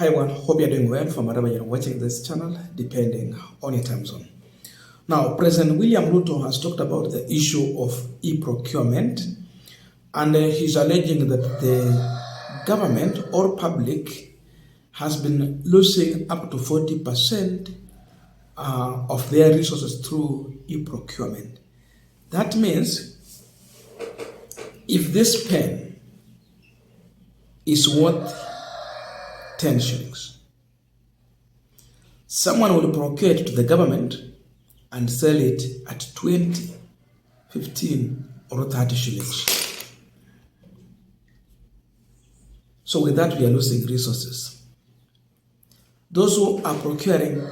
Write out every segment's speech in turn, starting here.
Hi everyone, hope you're doing well from wherever you're watching this channel, depending on your time zone. Now, President William Ruto has talked about the issue of e-procurement, and he's alleging that the government or public has been losing up to 40% of their resources through e-procurement. That means if this pen is worth 10 shillings. Someone will procure it to the government and sell it at 20, 15, or 30 shillings. So with that, we are losing resources. Those who are procuring,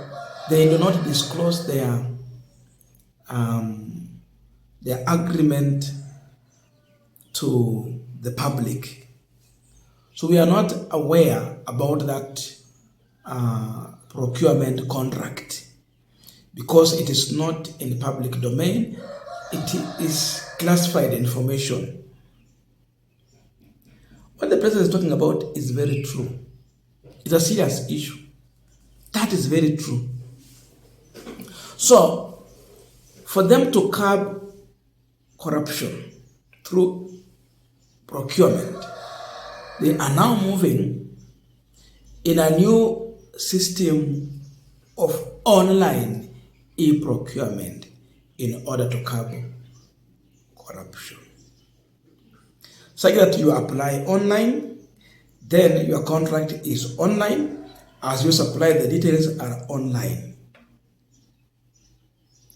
they do not disclose their agreement to the public. So we are not aware about that procurement contract because it is not in public domain. It is classified information. What the president is talking about is very true. It's a serious issue. That is very true. So, for them to curb corruption through procurement, they are now moving in a new system of online e-procurement in order to curb corruption. Such that you apply online, then your contract is online. As you supply, the details are online.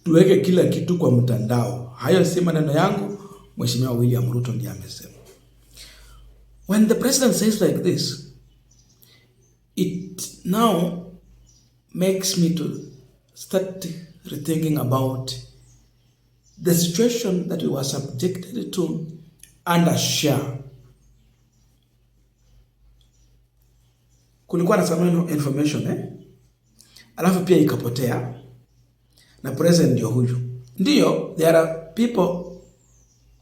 Tuweke kila kitu kwa mtandao. Hayo si maneno yangu, Mheshimiwa William Ruto ndiye amesema. When the president says like this, it now makes me to start rethinking about the situation that we were subjected to under SHA. Kulikuwa na some information alafu pia ikapotea na president ndio huyu. Ndio, there are people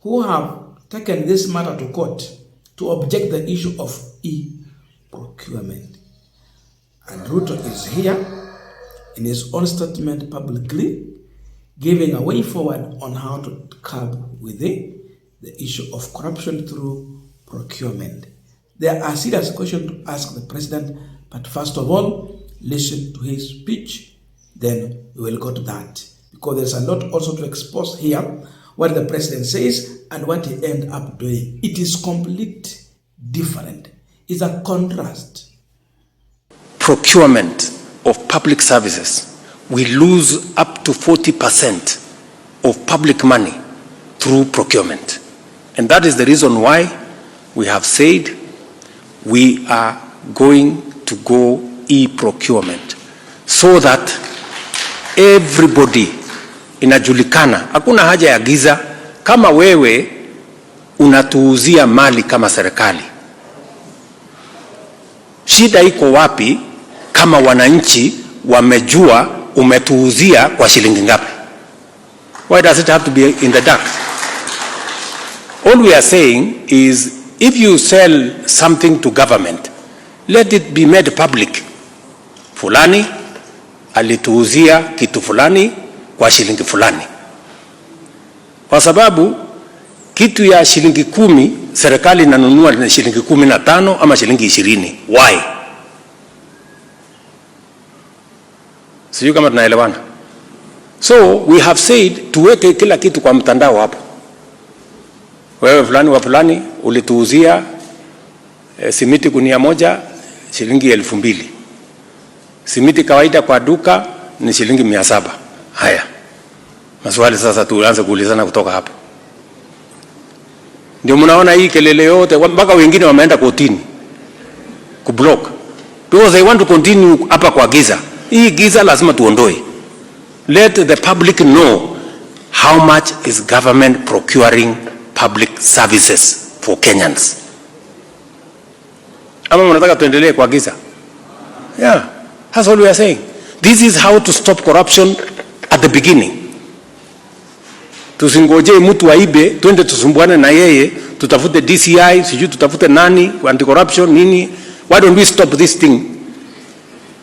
who have taken this matter to court to object the issue of e-procurement. And Ruto is here in his own statement publicly giving a way forward on how to curb with the issue of corruption through procurement. There are serious questions to ask the president, but first of all, listen to his speech, then we will go to that. Because there's a lot also to expose here, what the president says and what he ended up doing. It is completely different. It's a contrast. Procurement of public services, we lose up to 40% of public money through procurement. And that is the reason why we have said we are going to go e-procurement so that everybody inajulikana. Hakuna haja ya giza. Kama wewe unatuuzia mali kama serikali, shida iko wapi kama wananchi wamejua umetuuzia kwa shilingi ngapi? Why does it have to be in the dark? All we are saying is if you sell something to government, let it be made public. Fulani alituuzia kitu fulani kwa shilingi fulani. Kwa sababu kitu ya shilingi 10 serikali inanunua na shilingi 15 ama shilingi 20. Why? Sijui kama tunaelewana. So we have said tuweke kila kitu kwa mtandao hapo. Wewe fulani wa fulani ulituuzia simiti gunia moja shilingi 2,000. Simiti kawaida kwa duka ni shilingi 700. Haya. Maswali sasa tuanze kuulizana kutoka hapo. Ndio mnaona hii kelele yote mpaka wengine wameenda kotini kublock because they want to continue hapa kwa giza. Hii giza lazima tuondoe. Let the public know how much is government procuring public services for Kenyans. Ama mnataka tuendelee kwa giza? Yeah, that's all we are saying. This is how to stop corruption at the beginning. Tusingoje mtu aibe, twende tusumbuane na yeye, tutafute DCI, sijui tutafute nani, anti-corruption, nini. Why don't we stop this thing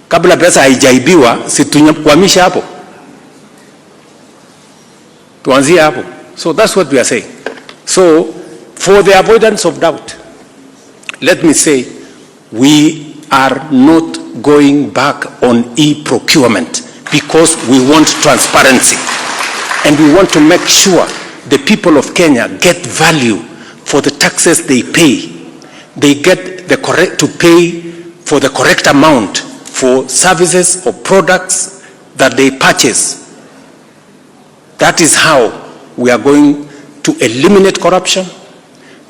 kabla pesa haijaibiwa, si tukwamisha hapo, tuanzie hapo. So that's what we are saying. So for the avoidance of doubt, let me say we are not going back on e-procurement because we want transparency and we want to make sure the people of Kenya get value for the taxes they pay. They get the correct to pay for the correct amount for services or products that they purchase. That is how we are going to eliminate corruption.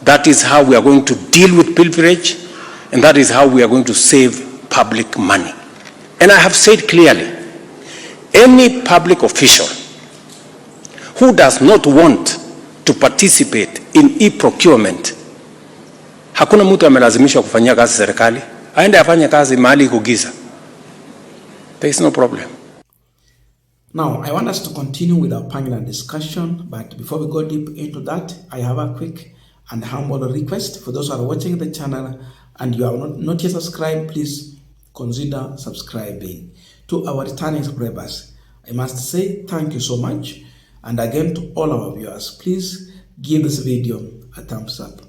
That is how we are going to deal with pilferage, and that is how we are going to save public money. And I have said clearly, any public official who does not want to participate in e-procurement, hakuna mtu amelazimishwa kufanyia kazi serikali, aende afanye kazi mahali kugiza. There is no problem. Now, I want us to continue with our panel discussion, but before we go deep into that, I have a quick and humble request for those who are watching the channel and you are not yet subscribed. Please consider subscribing. To our returning subscribers, I must say thank you so much, and again to all our viewers, please give this video a thumbs up.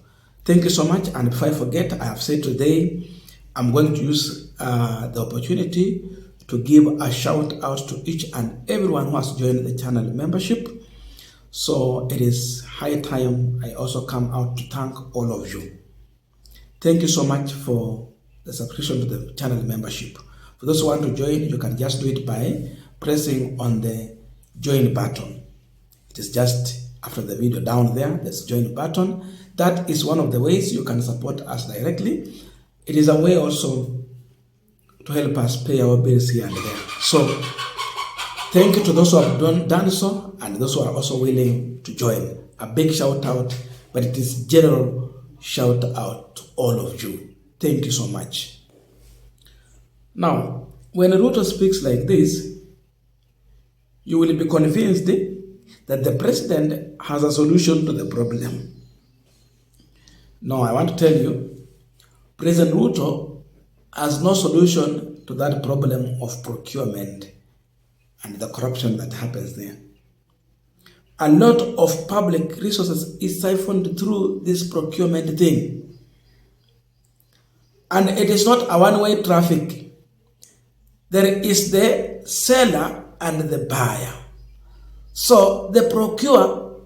Thank you so much. And before I forget, I have said today I'm going to use the opportunity to give a shout out to each and everyone who has joined the channel membership. So it is high time I also come out to thank all of you. Thank you so much for the subscription to the channel membership. For those who want to join, you can just do it by pressing on the join button. It is just after the video down there, there's a join button. That is one of the ways you can support us directly. It is a way also to help us pay our bills here and there. So thank you to those who have done so and those who are also willing to join. A big shout out, but it is general shout out to all of you. Thank you so much. Now, when Ruto speaks like this, you will be convinced that the president has a solution to the problem. No, I want to tell you, President Ruto has no solution to that problem of procurement and the corruption that happens there. A lot of public resources is siphoned through this procurement thing. And it is not a one-way traffic. There is the seller and the buyer. So the procurer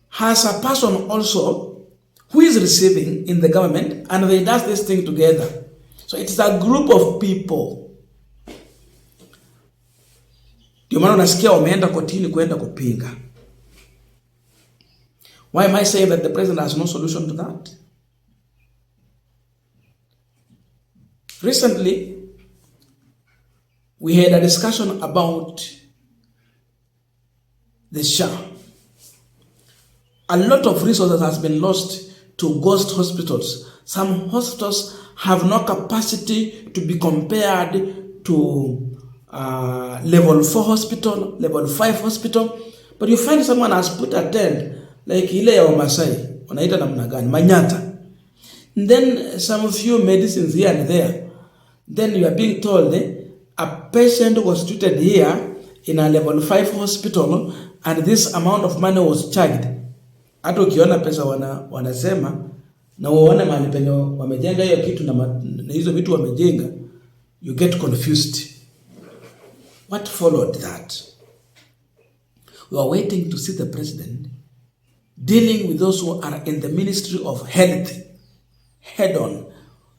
has a person also who is receiving in the government, and they does this thing together. So it's a group of people. Ndio maana unasikia wameenda kotini kwenda kupinga. Why am I saying that the president has no solution to that? Recently, we had a discussion about the SHA. A lot of resources has been lost to ghost hospitals. Some hospitals have no capacity to be compared to level 4 hospital, level 5 hospital. But you find someone has put a tent, like ile ya Wamasai, wanaita namna gani, Manyata. And then some few medicines here and there. Then you are being told a patient was treated here in a level 5 hospital and this amount of money was charged. Hata ukiona pesa wanasema na uone mahali penye wamejenga hiyo kitu na hizo vitu wamejenga, you get confused. What followed that? We are waiting to see the president dealing with those who are in the Ministry of Health head on,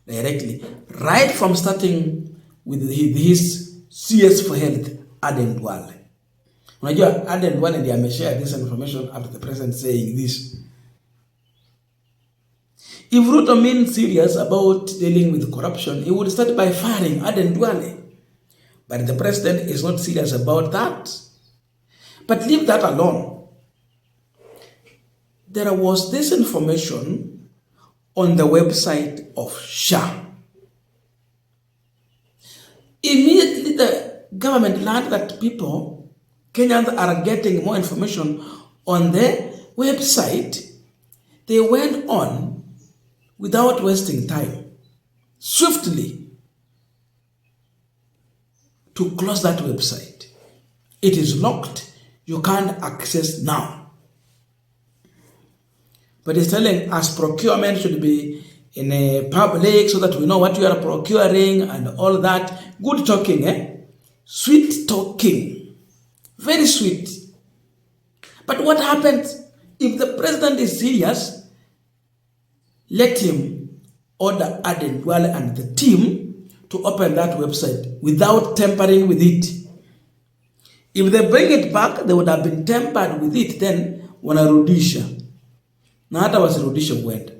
directly, right from starting with his CS for Health, Aden Duale. Unajua Aden Duale ndiye ameshare this information after the president saying this. If Ruto means serious about dealing with corruption, he would start by firing Aden Duale. But the president is not serious about that. But leave that alone. There was this information on the website of SHA. Immediately the government learned that Kenyans are getting more information on the website. They went on without wasting time, swiftly to close that website. It is locked. You can't access now. But it's telling us procurement should be in a public so that we know what you are procuring and all that. Good talking, eh? Sweet talking. Very sweet. But what happens if the president is serious? Let him order Aden Duale and the team to open that website without tampering with it. If they bring it back, they would have been tampered with it, then wanarudisha. Na hata wasirudisha huenda.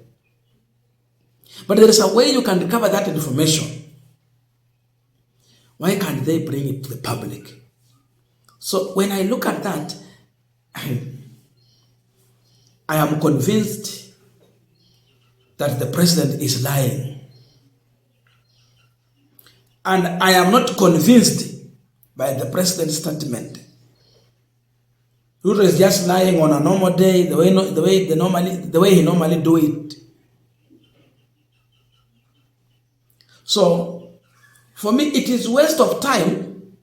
But there is a way you can recover that information. Why can't they bring it to the public? So when I look at that, I am convinced that the president is lying. And I am not convinced by the president's statement. Ruto is just lying on a normal day, the way he normally do it. So, for me, it is waste of time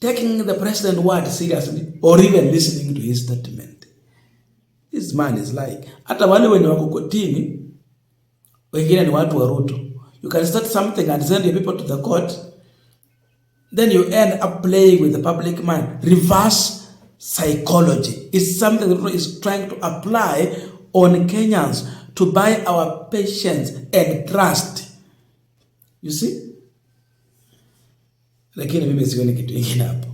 taking the president's word seriously or even listening to his statement. This man is lying. Hata wale wenye wako kotini, wengine ni watu wa Ruto. You can start something and send your people to the court, then you end up playing with the public mind. Reverse psychology is something that Ruto is trying to apply on Kenyans to buy our patience and trust. You see? Lakini mimi sioni kitu kingine hapo.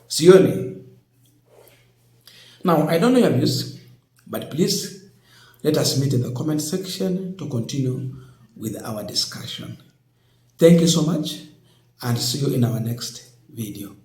Sioni. Now, I don't know your views, but please let us meet in the comment section to continue with our discussion. Thank you so much and see you in our next video.